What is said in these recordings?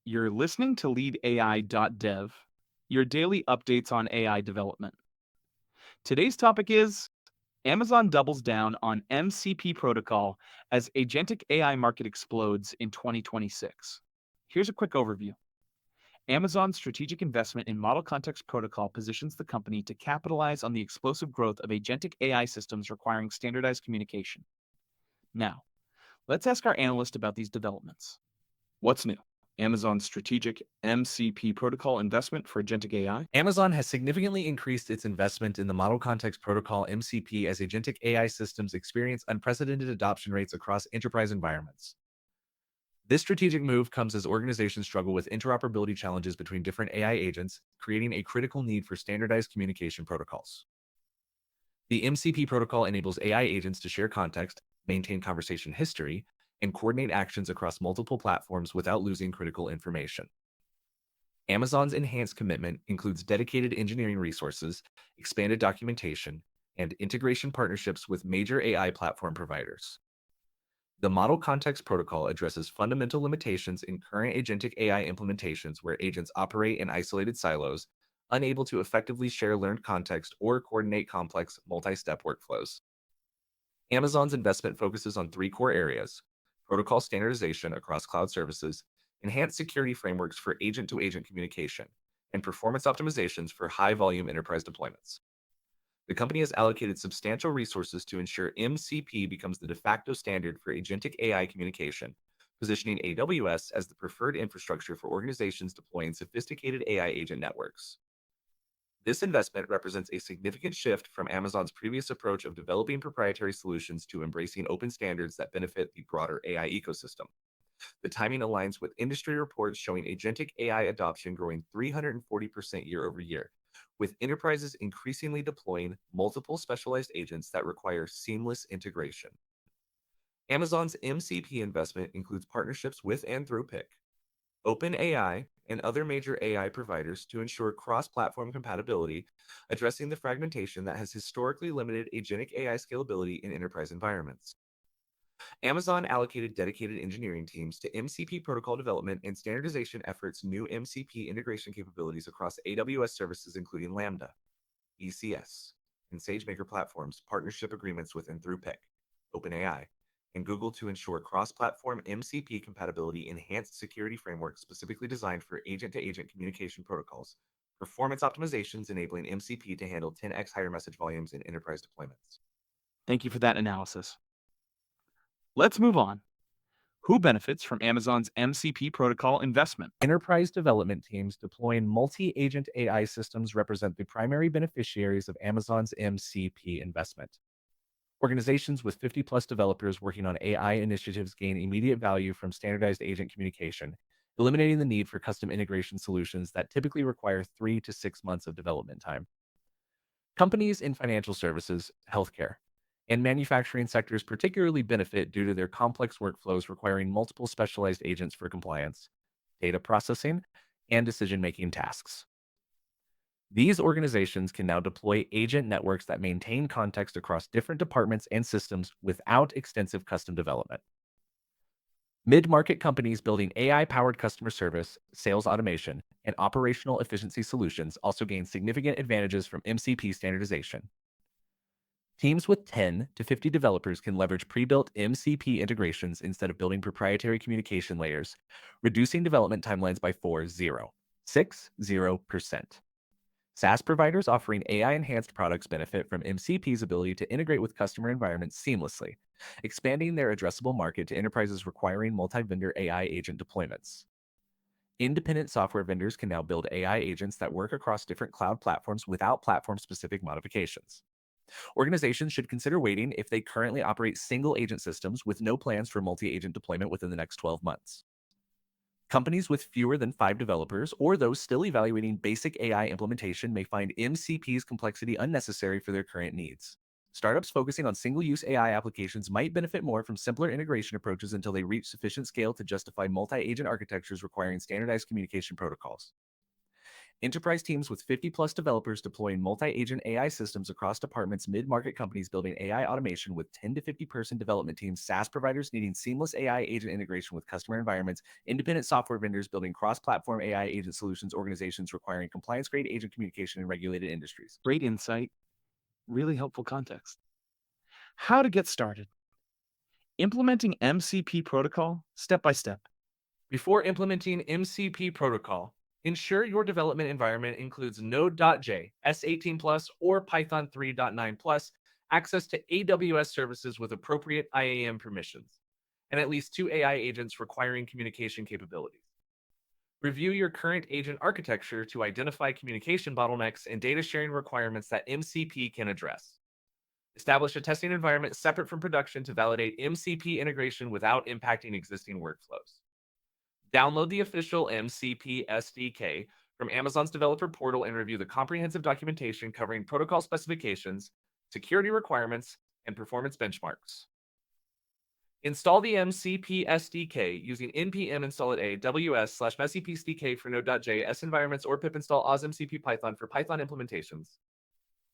You're listening to leadai.dev, your daily updates on AI development. Today's topic is Amazon doubles down on MCP protocol as agentic AI market explodes in 2026. Here's a quick overview. Amazon's strategic investment in Model Context Protocol positions the company to capitalize on the explosive growth of agentic AI systems requiring standardized communication. Now, let's ask our analyst about these developments. What's new? Amazon's strategic MCP protocol investment for agentic AI? Amazon has significantly increased its investment in the Model Context Protocol MCP as agentic AI systems experience unprecedented adoption rates across enterprise environments. This strategic move comes as organizations struggle with interoperability challenges between different AI agents, creating a critical need for standardized communication protocols. The MCP protocol enables AI agents to share context, maintain conversation history, and coordinate actions across multiple platforms without losing critical information. Amazon's enhanced commitment includes dedicated engineering resources, expanded documentation, and integration partnerships with major AI platform providers. The Model Context Protocol addresses fundamental limitations in current agentic AI implementations where agents operate in isolated silos, unable to effectively share learned context or coordinate complex multi-step workflows. Amazon's investment focuses on three core areas: protocol standardization across cloud services, enhanced security frameworks for agent-to-agent communication, and performance optimizations for high-volume enterprise deployments. The company has allocated substantial resources to ensure MCP becomes the de facto standard for agentic AI communication, positioning AWS as the preferred infrastructure for organizations deploying sophisticated AI agent networks. This investment represents a significant shift from Amazon's previous approach of developing proprietary solutions to embracing open standards that benefit the broader AI ecosystem. The timing aligns with industry reports showing agentic AI adoption growing 340% year over year, with enterprises increasingly deploying multiple specialized agents that require seamless integration. Amazon's MCP investment includes partnerships with Anthropic, OpenAI, and other major AI providers to ensure cross-platform compatibility, addressing the fragmentation that has historically limited agentic AI scalability in enterprise environments. Amazon allocated dedicated engineering teams to MCP protocol development and standardization efforts, new MCP integration capabilities across AWS services, including Lambda, ECS, and SageMaker platforms, partnership agreements with Anthropic, OpenAI, and Google to ensure cross-platform MCP compatibility, enhanced security frameworks specifically designed for agent-to-agent communication protocols, performance optimizations enabling MCP to handle 10x higher message volumes in enterprise deployments. Thank you for that analysis. Let's move on. Who benefits from Amazon's MCP protocol investment? Enterprise development teams deploying multi-agent AI systems represent the primary beneficiaries of Amazon's MCP investment. Organizations with 50 plus developers working on AI initiatives gain immediate value from standardized agent communication, eliminating the need for custom integration solutions that typically require 3 to 6 months of development time. Companies in financial services, healthcare, and manufacturing sectors particularly benefit due to their complex workflows requiring multiple specialized agents for compliance, data processing, and decision making tasks. These organizations can now deploy agent networks that maintain context across different departments and systems without extensive custom development. Mid-market companies building AI-powered customer service, sales automation, and operational efficiency solutions also gain significant advantages from MCP standardization. Teams with 10 to 50 developers can leverage pre-built MCP integrations instead of building proprietary communication layers, reducing development timelines by 60%. SaaS providers offering AI-enhanced products benefit from MCP's ability to integrate with customer environments seamlessly, expanding their addressable market to enterprises requiring multi-vendor AI agent deployments. Independent software vendors can now build AI agents that work across different cloud platforms without platform-specific modifications. Organizations should consider waiting if they currently operate single agent systems with no plans for multi-agent deployment within the next 12 months. Companies with fewer than 5 developers or those still evaluating basic AI implementation may find MCP's complexity unnecessary for their current needs. Startups focusing on single-use AI applications might benefit more from simpler integration approaches until they reach sufficient scale to justify multi-agent architectures requiring standardized communication protocols. Enterprise teams with 50-plus developers deploying multi-agent AI systems across departments, mid-market companies building AI automation with 10 to 50-person development teams, SaaS providers needing seamless AI agent integration with customer environments, independent software vendors building cross-platform AI agent solutions, organizations requiring compliance-grade agent communication in regulated industries. Great insight, really helpful context. How to get started. Implementing MCP protocol step by step. Before implementing MCP protocol, ensure your development environment includes Node.j, S18 Plus, or Python 3.9 Plus, access to AWS services with appropriate IAM permissions, and at least 2 AI agents requiring communication capabilities. Review your current agent architecture to identify communication bottlenecks and data sharing requirements that MCP can address. Establish a testing environment separate from production to validate MCP integration without impacting existing workflows. Download the official MCP SDK from Amazon's developer portal and review the comprehensive documentation covering protocol specifications, security requirements, and performance benchmarks. Install the MCP SDK using npm install at aws/mcp SDK for Node.js environments or pip install oz mcp Python for Python implementations.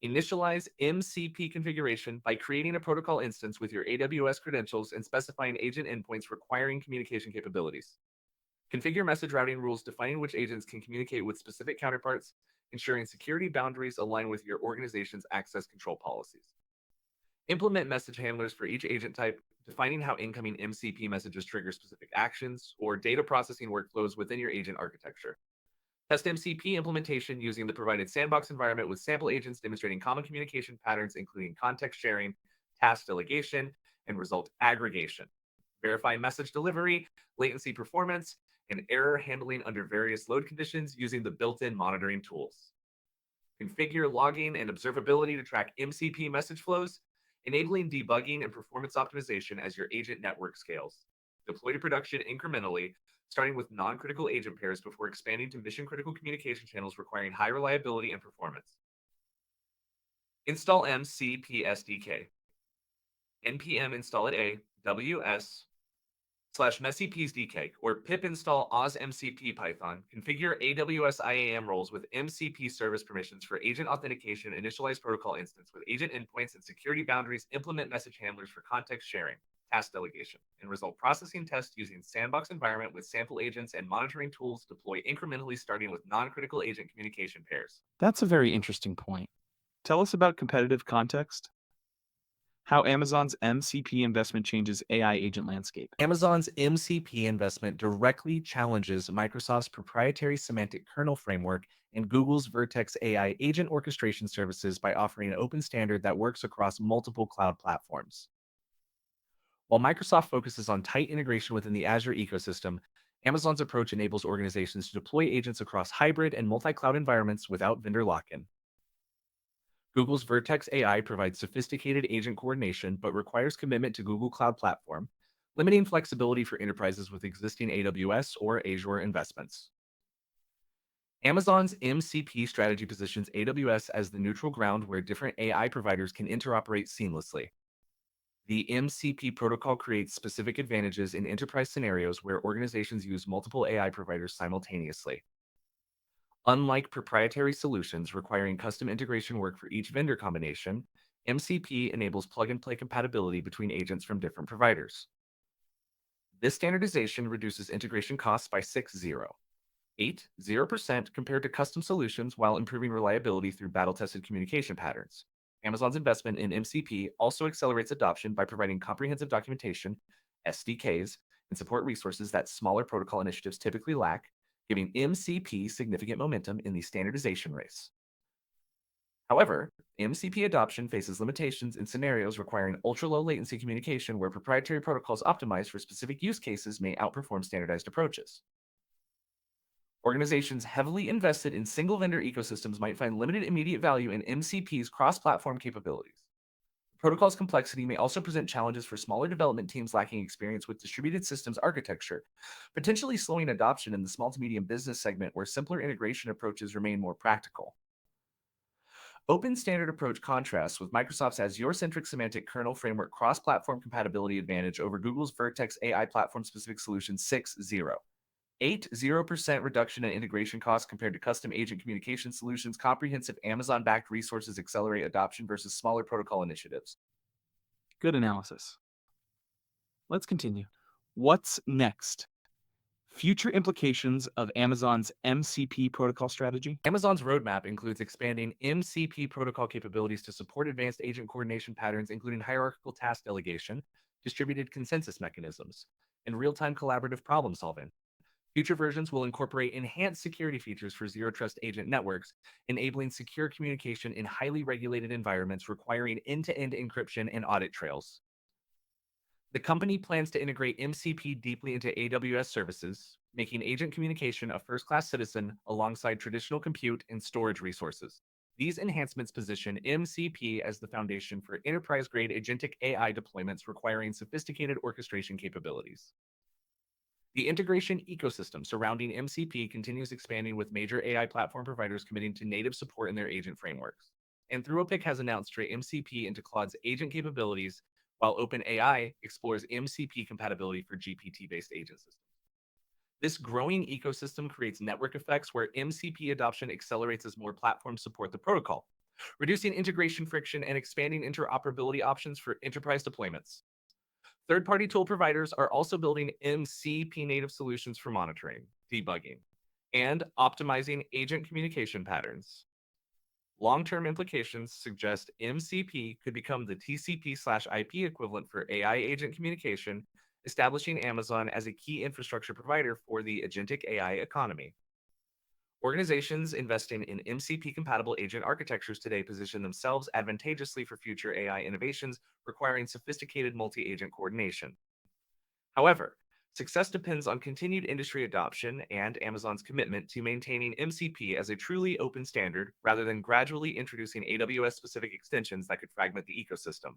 Initialize MCP configuration by creating a protocol instance with your AWS credentials and specifying agent endpoints requiring communication capabilities. Configure message routing rules defining which agents can communicate with specific counterparts, ensuring security boundaries align with your organization's access control policies. Implement message handlers for each agent type, defining how incoming MCP messages trigger specific actions or data processing workflows within your agent architecture. Test MCP implementation using the provided sandbox environment with sample agents demonstrating common communication patterns, including context sharing, task delegation, and result aggregation. Verify message delivery, latency performance, and error handling under various load conditions using the built-in monitoring tools. Configure logging and observability to track MCP message flows, enabling debugging and performance optimization as your agent network scales. Deploy to production incrementally, starting with non-critical agent pairs before expanding to mission-critical communication channels requiring high reliability and performance. Install MCP SDK. npm install at aws/mcp-SDK or pip install oz mcp Python. Configure AWS IAM roles with MCP service permissions for agent authentication, initialize protocol instance with agent endpoints and security boundaries, implement message handlers for context sharing, task delegation, and result processing test using sandbox environment with sample agents and monitoring tools. Deploy incrementally starting with non-critical agent communication pairs. That's a very interesting point. Tell us about competitive context. How Amazon's MCP investment changes AI agent landscape. Amazon's MCP investment directly challenges Microsoft's proprietary semantic kernel framework and Google's Vertex AI agent orchestration services by offering an open standard that works across multiple cloud platforms. While Microsoft focuses on tight integration within the Azure ecosystem, Amazon's approach enables organizations to deploy agents across hybrid and multi-cloud environments without vendor lock-in. Google's Vertex AI provides sophisticated agent coordination but requires commitment to Google Cloud Platform, limiting flexibility for enterprises with existing AWS or Azure investments. Amazon's MCP strategy positions AWS as the neutral ground where different AI providers can interoperate seamlessly. The MCP protocol creates specific advantages in enterprise scenarios where organizations use multiple AI providers simultaneously. Unlike proprietary solutions requiring custom integration work for each vendor combination, MCP enables plug-and-play compatibility between agents from different providers. This standardization reduces integration costs by 0% compared to custom solutions while improving reliability through battle-tested communication patterns. Amazon's investment in MCP also accelerates adoption by providing comprehensive documentation, SDKs, and support resources that smaller protocol initiatives typically lack, giving MCP significant momentum in the standardization race. However, MCP adoption faces limitations in scenarios requiring ultra-low latency communication where proprietary protocols optimized for specific use cases may outperform standardized approaches. Organizations heavily invested in single-vendor ecosystems might find limited immediate value in MCP's cross-platform capabilities. The protocol's complexity may also present challenges for smaller development teams lacking experience with distributed systems architecture, potentially slowing adoption in the small to medium business segment where simpler integration approaches remain more practical. Open standard approach contrasts with Microsoft's Azure-centric semantic kernel framework cross-platform compatibility advantage over Google's Vertex AI platform-specific solution 6.0. 0% reduction in integration costs compared to custom agent communication solutions. Comprehensive Amazon-backed resources accelerate adoption versus smaller protocol initiatives. Good analysis. Let's continue. What's next? Future implications of Amazon's MCP protocol strategy? Amazon's roadmap includes expanding MCP protocol capabilities to support advanced agent coordination patterns, including hierarchical task delegation, distributed consensus mechanisms, and real-time collaborative problem solving. Future versions will incorporate enhanced security features for zero trust agent networks, enabling secure communication in highly regulated environments requiring end-to-end encryption and audit trails. The company plans to integrate MCP deeply into AWS services, making agent communication a first class citizen alongside traditional compute and storage resources. These enhancements position MCP as the foundation for enterprise grade agentic AI deployments requiring sophisticated orchestration capabilities. The integration ecosystem surrounding MCP continues expanding, with major AI platform providers committing to native support in their agent frameworks. Anthropic has announced straight MCP into Claude's agent capabilities, while OpenAI explores MCP compatibility for GPT-based agent systems. This growing ecosystem creates network effects where MCP adoption accelerates as more platforms support the protocol, reducing integration friction and expanding interoperability options for enterprise deployments. Third-party tool providers are also building MCP native solutions for monitoring, debugging, and optimizing agent communication patterns. Long-term implications suggest MCP could become the TCP/IP equivalent for AI agent communication, establishing Amazon as a key infrastructure provider for the agentic AI economy. Organizations investing in MCP-compatible agent architectures today position themselves advantageously for future AI innovations requiring sophisticated multi-agent coordination. However, success depends on continued industry adoption and Amazon's commitment to maintaining MCP as a truly open standard rather than gradually introducing AWS-specific extensions that could fragment the ecosystem.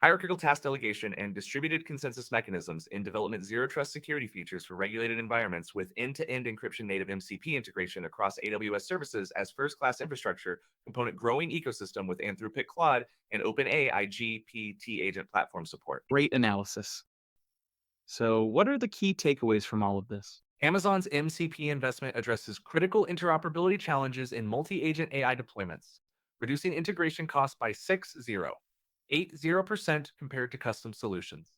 Hierarchical task delegation and distributed consensus mechanisms in development zero trust security features for regulated environments with end-to-end encryption native MCP integration across AWS services as first-class infrastructure component growing ecosystem with Anthropic Claude and OpenAI GPT agent platform support. Great analysis. So, what are the key takeaways from all of this? Amazon's MCP investment addresses critical interoperability challenges in multi-agent AI deployments, reducing integration costs by 80% compared to custom solutions.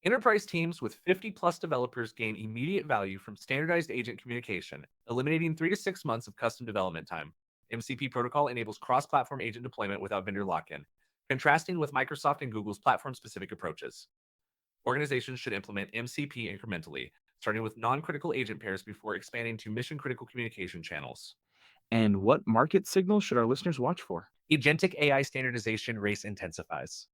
Enterprise teams with 50 plus developers gain immediate value from standardized agent communication, eliminating 3 to 6 months of custom development time. MCP protocol enables cross-platform agent deployment without vendor lock-in, contrasting with Microsoft and Google's platform-specific approaches. Organizations should implement MCP incrementally, starting with non-critical agent pairs before expanding to mission-critical communication channels. And what market signals should our listeners watch for? Agentic AI standardization race intensifies.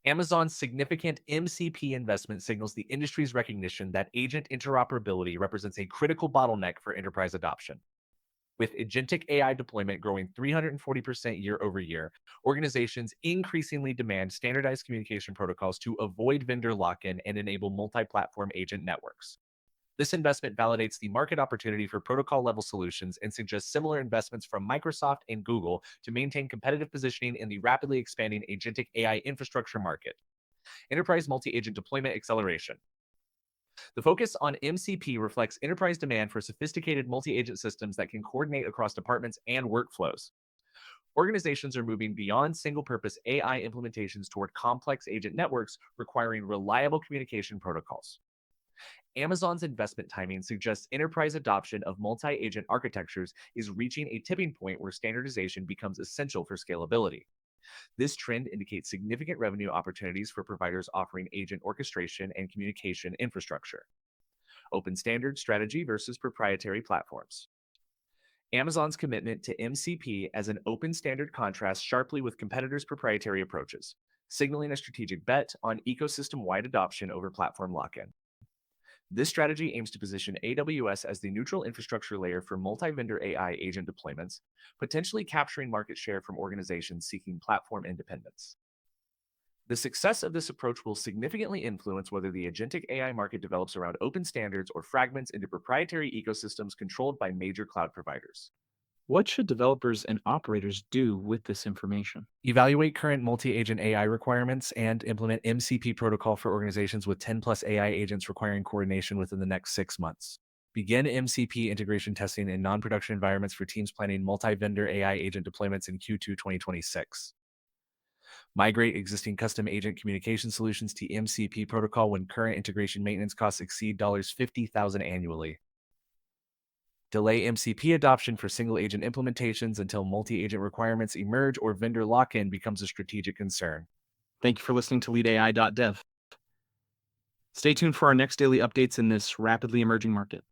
Amazon's significant MCP investment signals the industry's recognition that agent interoperability represents a critical bottleneck for enterprise adoption. With agentic AI deployment growing 340% year over year, organizations increasingly demand standardized communication protocols to avoid vendor lock-in and enable multi-platform agent networks. This investment validates the market opportunity for protocol-level solutions and suggests similar investments from Microsoft and Google to maintain competitive positioning in the rapidly expanding agentic AI infrastructure market. Enterprise multi-agent deployment acceleration. The focus on MCP reflects enterprise demand for sophisticated multi-agent systems that can coordinate across departments and workflows. Organizations are moving beyond single-purpose AI implementations toward complex agent networks requiring reliable communication protocols. Amazon's investment timing suggests enterprise adoption of multi-agent architectures is reaching a tipping point where standardization becomes essential for scalability. This trend indicates significant revenue opportunities for providers offering agent orchestration and communication infrastructure. Open standard strategy versus proprietary platforms. Amazon's commitment to MCP as an open standard contrasts sharply with competitors' proprietary approaches, signaling a strategic bet on ecosystem-wide adoption over platform lock-in. This strategy aims to position AWS as the neutral infrastructure layer for multi-vendor AI agent deployments, potentially capturing market share from organizations seeking platform independence. The success of this approach will significantly influence whether the agentic AI market develops around open standards or fragments into proprietary ecosystems controlled by major cloud providers. What should developers and operators do with this information? Evaluate current multi-agent AI requirements and implement MCP protocol for organizations with 10 plus AI agents requiring coordination within the next 6 months. Begin MCP integration testing in non-production environments for teams planning multi-vendor AI agent deployments in Q2 2026. Migrate existing custom agent communication solutions to MCP protocol when current integration maintenance costs exceed $50,000 annually. Delay MCP adoption for single agent implementations until multi agent requirements emerge or vendor lock in becomes a strategic concern. Thank you for listening to leadai.dev. Stay tuned for our next daily updates in this rapidly emerging market.